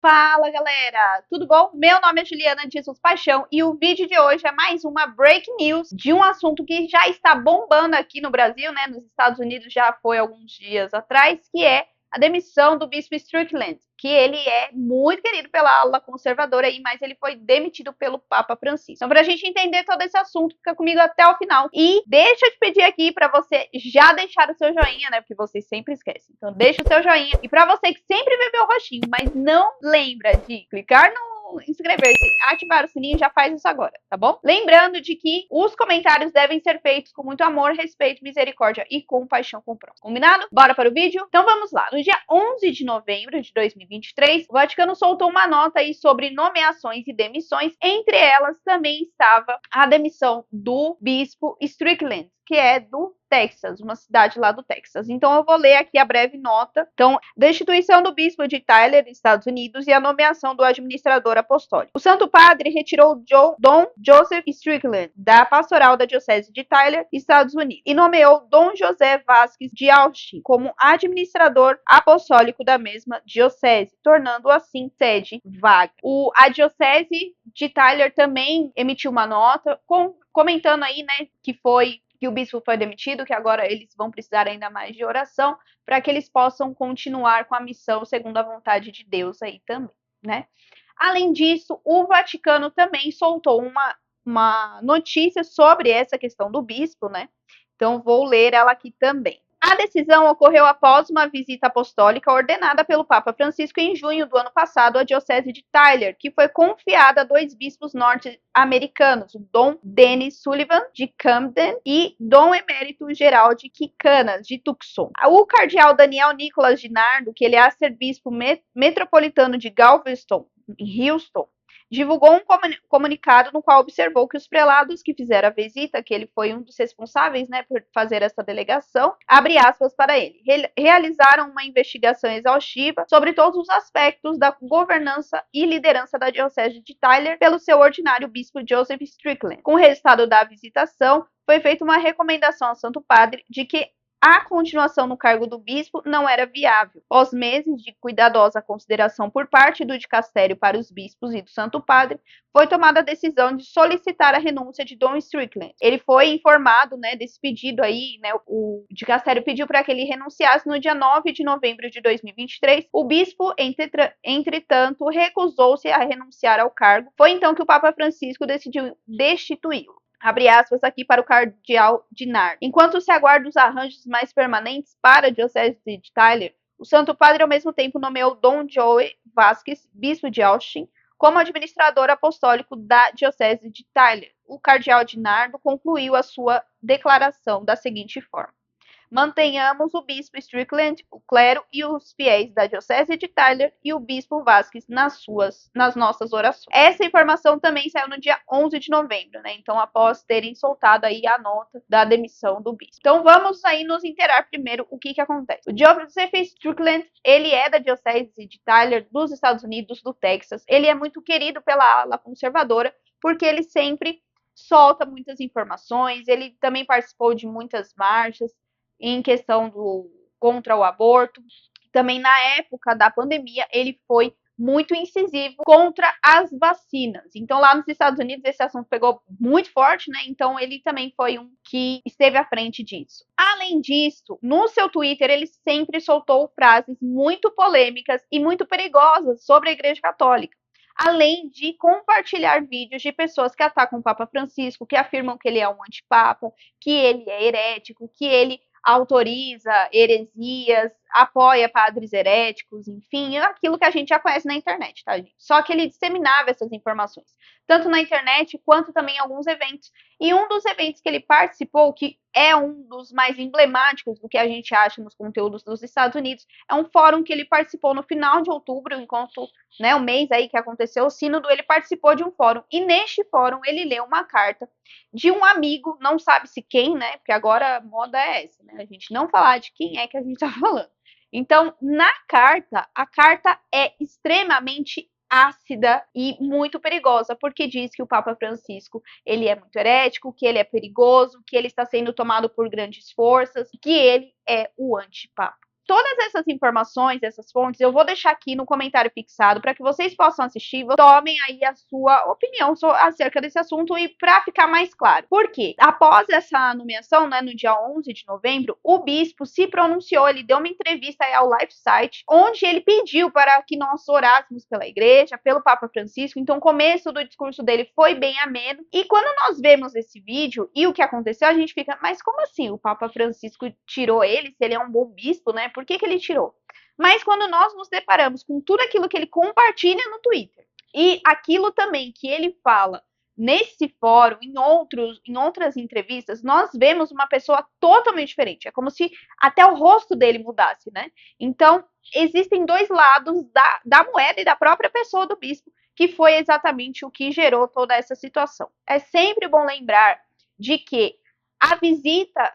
Fala galera, tudo bom? Meu nome é Juliana de Jesus Paixão e o vídeo de hoje é mais uma break news de um assunto que já está bombando aqui no Brasil, né? Nos Estados Unidos já foi alguns dias atrás, que é a demissão do bispo Strickland, que ele é muito querido pela ala conservadora aí, mas ele foi demitido pelo Papa Francisco. Então, para a gente entender todo esse assunto, fica comigo até o final. E deixa eu te pedir aqui para você já deixar o seu joinha, né? Porque vocês sempre esquecem. Então, deixa o seu joinha. E para você que sempre vê meu rostinho, mas não lembra de clicar no inscrever-se, ativar o sininho, já faz isso agora, tá bom? Lembrando de que os comentários devem ser feitos com muito amor, respeito, misericórdia e compaixão com o próximo. Combinado? Bora para o vídeo? Então vamos lá. No dia 11 de novembro de 2023, o Vaticano soltou uma nota aí sobre nomeações e demissões. Entre elas também estava a demissão do bispo Strickland, que é do Texas, uma cidade lá do Texas. Então eu vou ler aqui a breve nota. Então, destituição do bispo de Tyler, Estados Unidos, e a nomeação do administrador apostólico. O Santo Padre retirou Dom Joseph Strickland da pastoral da Diocese de Tyler, Estados Unidos, e nomeou Dom José Vasquez de Austin como administrador apostólico da mesma diocese, tornando assim sede vaga. A Diocese de Tyler também emitiu uma nota comentando aí, né, que o bispo foi demitido, que agora eles vão precisar ainda mais de oração para que eles possam continuar com a missão segundo a vontade de Deus aí também, né? Além disso, o Vaticano também soltou uma notícia sobre essa questão do bispo, né? Então vou ler ela aqui também. A decisão ocorreu após uma visita apostólica ordenada pelo Papa Francisco em junho do ano passado à Diocese de Tyler, que foi confiada a dois bispos norte-americanos, Dom Dennis Sullivan, de Camden, e Dom Emérito Gerald Kikanas, de Tucson. O cardeal Daniel Nicholas Dinardo, que ele é arcebispo metropolitano de Galveston, em Houston, divulgou um comunicado no qual observou que os prelados que fizeram a visita, que ele foi um dos responsáveis, né, por fazer essa delegação, abre aspas para ele, realizaram uma investigação exaustiva sobre todos os aspectos da governança e liderança da Diocese de Tyler pelo seu ordinário bispo Joseph Strickland. Com o resultado da visitação, foi feita uma recomendação ao Santo Padre de que a continuação no cargo do bispo não era viável. Após meses de cuidadosa consideração por parte do dicastério para os bispos e do Santo Padre, foi tomada a decisão de solicitar a renúncia de Dom Strickland. Ele foi informado, né, desse pedido aí, né, o dicastério pediu para que ele renunciasse no dia 9 de novembro de 2023. O bispo, entretanto, recusou-se a renunciar ao cargo. Foi então que o Papa Francisco decidiu destituí-lo. Abre aspas aqui para o cardeal Dinardo. Enquanto se aguarda os arranjos mais permanentes para a Diocese de Tyler, o Santo Padre ao mesmo tempo nomeou Dom Joey Vasquez, bispo de Austin, como administrador apostólico da Diocese de Tyler. O cardeal Dinardo concluiu a sua declaração da seguinte forma: mantenhamos o bispo Strickland, o clero e os fiéis da Diocese de Tyler e o bispo Vasquez nas nossas orações. Essa informação também saiu no dia 11 de novembro, né? Então, após terem soltado aí a nota da demissão do bispo. Então, vamos aí nos inteirar primeiro o que acontece. O Joseph Strickland, ele é da Diocese de Tyler, dos Estados Unidos, do Texas. Ele é muito querido pela ala conservadora, porque ele sempre solta muitas informações, ele também participou de muitas marchas em questão contra o aborto. Também na época da pandemia, ele foi muito incisivo contra as vacinas. Então, lá nos Estados Unidos, esse assunto pegou muito forte, né? Então, ele também foi um que esteve à frente disso. Além disso, no seu Twitter, ele sempre soltou frases muito polêmicas e muito perigosas sobre a Igreja Católica, além de compartilhar vídeos de pessoas que atacam o Papa Francisco, que afirmam que ele é um antipapa, que ele é herético, que ele autoriza heresias, apoia padres heréticos, enfim, aquilo que a gente já conhece na internet, tá, gente? Só que ele disseminava essas informações, tanto na internet quanto também em alguns eventos. E um dos eventos que ele participou, que é um dos mais emblemáticos do que a gente acha nos conteúdos dos Estados Unidos, é um fórum que ele participou no final de outubro, enquanto, né, o mês aí que aconteceu o sínodo, ele participou de um fórum, e neste fórum ele leu uma carta de um amigo, não sabe-se quem, né, porque agora a moda é essa, né, a gente não falar de quem é que a gente tá falando. Então, na carta, a carta é extremamente ácida e muito perigosa, porque diz que o Papa Francisco, ele é muito herético, que ele é perigoso, que ele está sendo tomado por grandes forças, que ele é o antipapa. todas essas informações, essas fontes, eu vou deixar aqui no comentário fixado para que vocês possam assistir, tomem aí a sua opinião acerca desse assunto e para ficar mais claro. Por quê? Após essa nomeação, né, no dia 11 de novembro, o bispo se pronunciou, ele deu uma entrevista aí ao LifeSite, onde ele pediu para que nós orássemos pela igreja, pelo Papa Francisco. Então, o começo do discurso dele foi bem ameno. E quando nós vemos esse vídeo e o que aconteceu, a gente fica, mas como assim? O Papa Francisco tirou ele, se ele é um bom bispo, né? Por que ele tirou? Mas quando nós nos deparamos com tudo aquilo que ele compartilha no Twitter e aquilo também que ele fala nesse fórum, em outras entrevistas, nós vemos uma pessoa totalmente diferente. É como se até o rosto dele mudasse, né? Então, existem dois lados da moeda e da própria pessoa do bispo, que foi exatamente o que gerou toda essa situação. É sempre bom lembrar de que a visita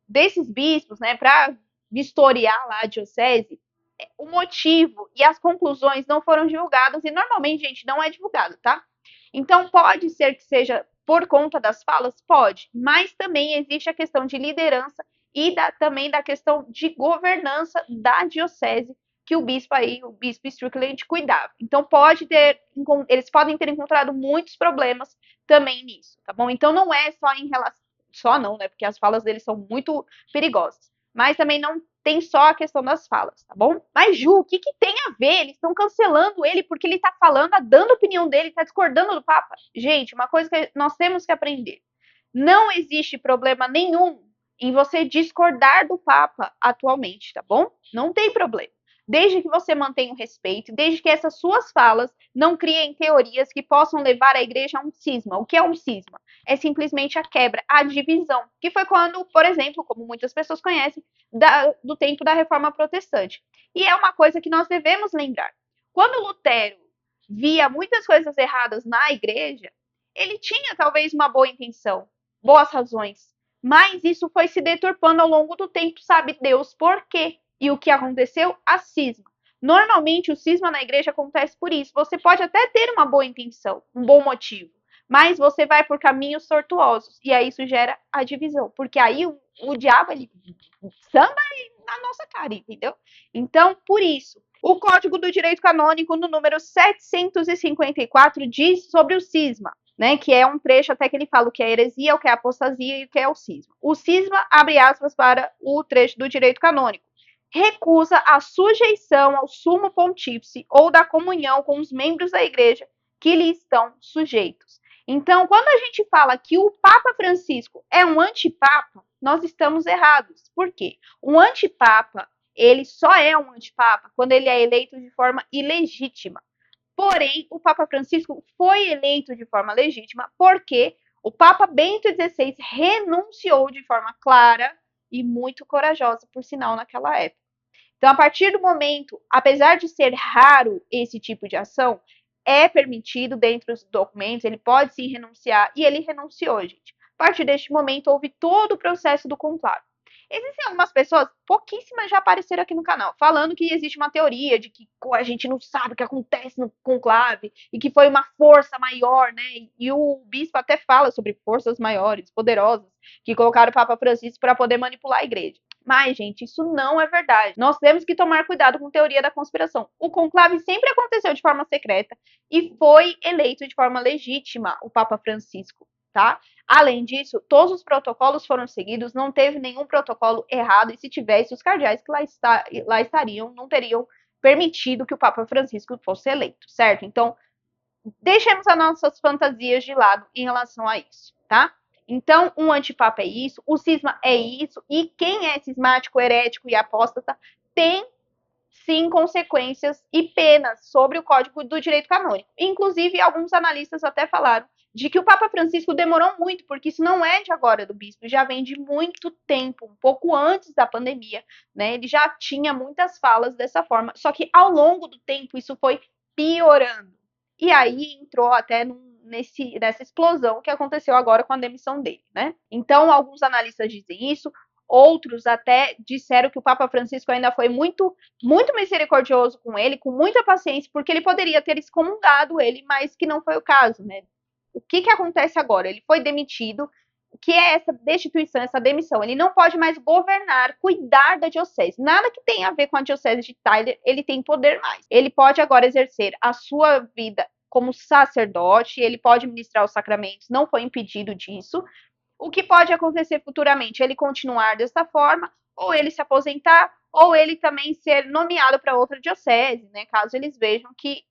desses bispos, né, para vistoriar lá a diocese, o motivo e as conclusões não foram divulgadas e normalmente, gente, não é divulgado, tá? Então pode ser que seja por conta das falas, pode, mas também existe a questão de liderança e também da questão de governança da diocese que o bispo Strickland cuidava. Então eles podem ter encontrado muitos problemas também nisso, tá bom? Então não é só em relação, só não, né? Porque as falas deles são muito perigosas. Mas também não tem só a questão das falas, tá bom? Mas, Ju, o que tem a ver? Eles estão cancelando ele porque ele tá falando, dando a opinião dele, tá discordando do Papa. Gente, uma coisa que nós temos que aprender. Não existe problema nenhum em você discordar do Papa atualmente, tá bom? Não tem problema. Desde que você mantenha o respeito, desde que essas suas falas não criem teorias que possam levar a igreja a um cisma. O que é um cisma? É simplesmente a quebra, a divisão, que foi quando, por exemplo, como muitas pessoas conhecem, do tempo da Reforma Protestante. E é uma coisa que nós devemos lembrar. Quando Lutero via muitas coisas erradas na igreja, ele tinha talvez uma boa intenção, boas razões, mas isso foi se deturpando ao longo do tempo, sabe Deus por quê? E o que aconteceu? A cisma. Normalmente o cisma na igreja acontece por isso. Você pode até ter uma boa intenção, um bom motivo, mas você vai por caminhos tortuosos e aí isso gera a divisão, porque aí o diabo ele samba na nossa cara, entendeu? Então, por isso, o Código do Direito Canônico, no número 754, diz sobre o cisma, né, que é um trecho até que ele fala o que é heresia, o que é apostasia e o que é o cisma. O cisma, abre aspas para o trecho do direito canônico, recusa a sujeição ao sumo pontífice ou da comunhão com os membros da igreja que lhe estão sujeitos. Então, quando a gente fala que o Papa Francisco é um antipapa, nós estamos errados. Por quê? Um antipapa, ele só é um antipapa quando ele é eleito de forma ilegítima. Porém, o Papa Francisco foi eleito de forma legítima porque o Papa Bento XVI renunciou de forma clara e muito corajosa, por sinal, naquela época. Então, a partir do momento, apesar de ser raro esse tipo de ação, é permitido dentro dos documentos, ele pode sim renunciar, e ele renunciou, gente. A partir deste momento, houve todo o processo do conclave. Existem algumas pessoas, pouquíssimas já apareceram aqui no canal, falando que existe uma teoria de que a gente não sabe o que acontece no conclave e que foi uma força maior, né? E o bispo até fala sobre forças maiores, poderosas, que colocaram o Papa Francisco para poder manipular a igreja. Mas, gente, isso não é verdade. Nós temos que tomar cuidado com teoria da conspiração. O conclave sempre aconteceu de forma secreta e foi eleito de forma legítima o Papa Francisco, tá? Além disso, todos os protocolos foram seguidos, não teve nenhum protocolo errado, e se tivesse, os cardeais que lá estariam não teriam permitido que o Papa Francisco fosse eleito, certo? Então, deixemos as nossas fantasias de lado em relação a isso, tá? Então, um antipapa é isso, o cisma é isso, e quem é cismático, herético e apóstata tem, sim, consequências e penas sobre o Código do Direito Canônico. Inclusive, alguns analistas até falaram de que o Papa Francisco demorou muito, porque isso não é de agora do bispo, já vem de muito tempo, um pouco antes da pandemia, né? Ele já tinha muitas falas dessa forma, só que ao longo do tempo isso foi piorando. E aí entrou até nessa explosão que aconteceu agora com a demissão dele, né? Então, alguns analistas dizem isso, outros até disseram que o Papa Francisco ainda foi muito, muito misericordioso com ele, com muita paciência, porque ele poderia ter excomungado ele, mas que não foi o caso, né? O que acontece agora? Ele foi demitido, que é essa destituição, essa demissão. Ele não pode mais governar, cuidar da diocese. Nada que tenha a ver com a diocese de Tyler, ele tem poder mais. Ele pode agora exercer a sua vida como sacerdote, ele pode ministrar os sacramentos, não foi impedido disso. O que pode acontecer futuramente? Ele continuar dessa forma, ou ele se aposentar, ou ele também ser nomeado para outra diocese, né? Caso eles vejam que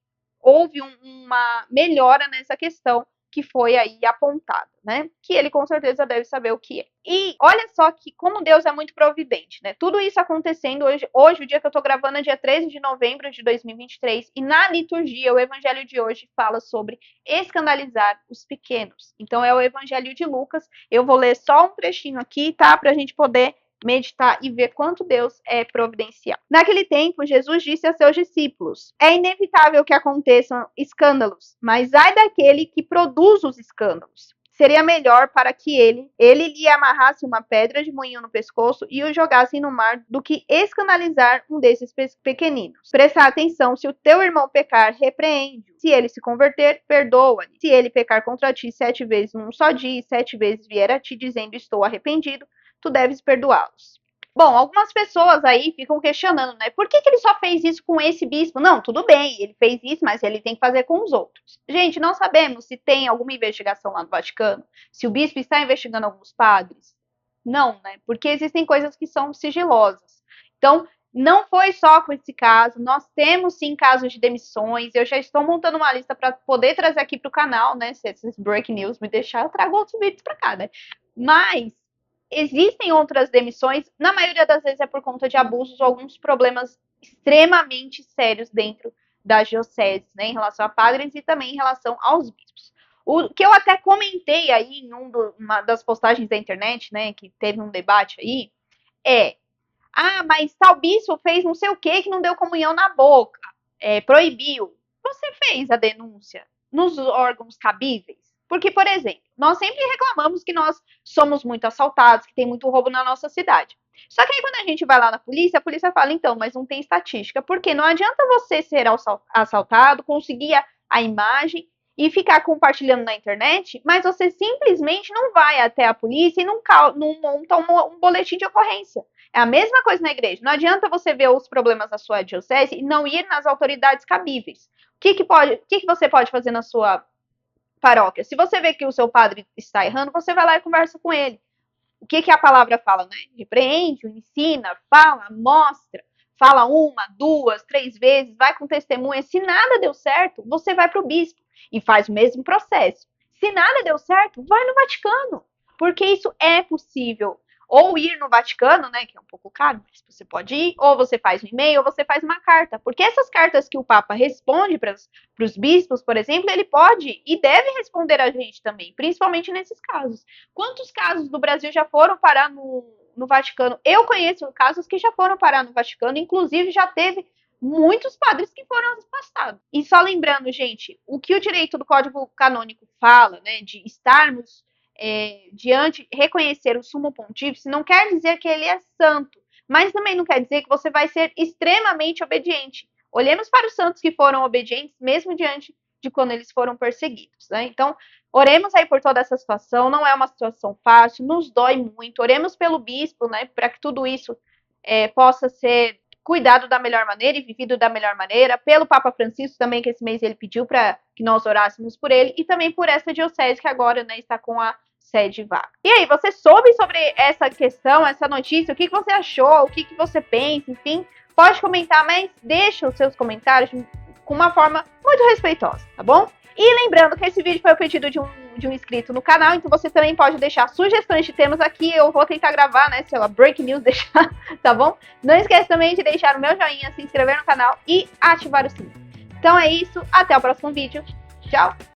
houve uma melhora nessa questão que foi aí apontada, né? Que ele com certeza deve saber o que é. E olha só que como Deus é muito providente, né? Tudo isso acontecendo hoje o dia que eu tô gravando é dia 13 de novembro de 2023, e na liturgia, o evangelho de hoje fala sobre escandalizar os pequenos. Então é o evangelho de Lucas. Eu vou ler só um trechinho aqui, tá? Pra gente poder meditar e ver quanto Deus é providencial. Naquele tempo, Jesus disse a seus discípulos: é inevitável que aconteçam escândalos, mas ai daquele que produz os escândalos. Seria melhor para que ele lhe amarrasse uma pedra de moinho no pescoço e o jogasse no mar do que escandalizar um desses pequeninos. Presta atenção: se o teu irmão pecar, repreende-o. Se ele se converter, perdoa-lhe. Se ele pecar contra ti 7 vezes num só dia e 7 vezes vier a ti dizendo estou arrependido, tu deves perdoá-los. Bom, algumas pessoas aí ficam questionando, né? Por que ele só fez isso com esse bispo? Não, tudo bem, ele fez isso, mas ele tem que fazer com os outros. Gente, não sabemos se tem alguma investigação lá no Vaticano, se o bispo está investigando alguns padres. Não, né? Porque existem coisas que são sigilosas. Então, não foi só com esse caso, nós temos sim casos de demissões. Eu já estou montando uma lista para poder trazer aqui para o canal, né? Se esses break news me deixar, eu trago outros vídeos para cá, né? Mas existem outras demissões, na maioria das vezes é por conta de abusos ou alguns problemas extremamente sérios dentro das dioceses, né, em relação a padres e também em relação aos bispos. O que eu até comentei aí em uma das postagens da internet, né, que teve um debate aí, mas tal bispo fez não sei o que não deu comunhão na boca, proibiu. Você fez a denúncia nos órgãos cabíveis? Porque, por exemplo, nós sempre reclamamos que nós somos muito assaltados, que tem muito roubo na nossa cidade. Só que aí quando a gente vai lá na polícia, a polícia fala, então, mas não tem estatística. Porque não adianta você ser assaltado, conseguir a imagem e ficar compartilhando na internet, mas você simplesmente não vai até a polícia e não monta um boletim de ocorrência. É a mesma coisa na igreja. Não adianta você ver os problemas da sua diocese e não ir nas autoridades cabíveis. O que você pode fazer na sua paróquia? Se você vê que o seu padre está errando, você vai lá e conversa com ele. O que a palavra fala, né? Repreende, ensina, fala, mostra, fala 1, 2, 3 vezes, vai com testemunha. Se nada deu certo, você vai para o bispo e faz o mesmo processo. Se nada deu certo, vai no Vaticano, porque isso é possível. Ou ir no Vaticano, né, que é um pouco caro, mas você pode ir, ou você faz um e-mail, ou você faz uma carta. Porque essas cartas que o Papa responde para os bispos, por exemplo, ele pode e deve responder a gente também, principalmente nesses casos. Quantos casos do Brasil já foram parar no Vaticano? Eu conheço casos que já foram parar no Vaticano, inclusive já teve muitos padres que foram afastados. E só lembrando, gente, o que o direito do Código Canônico fala, né, de estarmos reconhecer o sumo pontífice, não quer dizer que ele é santo, mas também não quer dizer que você vai ser extremamente obediente. Olhemos para os santos que foram obedientes, mesmo diante de quando eles foram perseguidos, né? Então, oremos aí por toda essa situação, não é uma situação fácil, nos dói muito, oremos pelo bispo, né, para que tudo isso possa ser cuidado da melhor maneira e vivido da melhor maneira, pelo Papa Francisco também, que esse mês ele pediu para que nós orássemos por ele, e também por essa diocese que agora, né, está com a sede vaga. E aí, você soube sobre essa questão, essa notícia? O que você achou? O que você pensa? Enfim, pode comentar, mas deixa os seus comentários com uma forma muito respeitosa, tá bom? E lembrando que esse vídeo foi o pedido de um inscrito no canal, então você também pode deixar sugestões de temas aqui, eu vou tentar gravar, né, sei lá, break news, deixar, tá bom? Não esquece também de deixar o meu joinha, se inscrever no canal e ativar o sininho. Então é isso, até o próximo vídeo, tchau!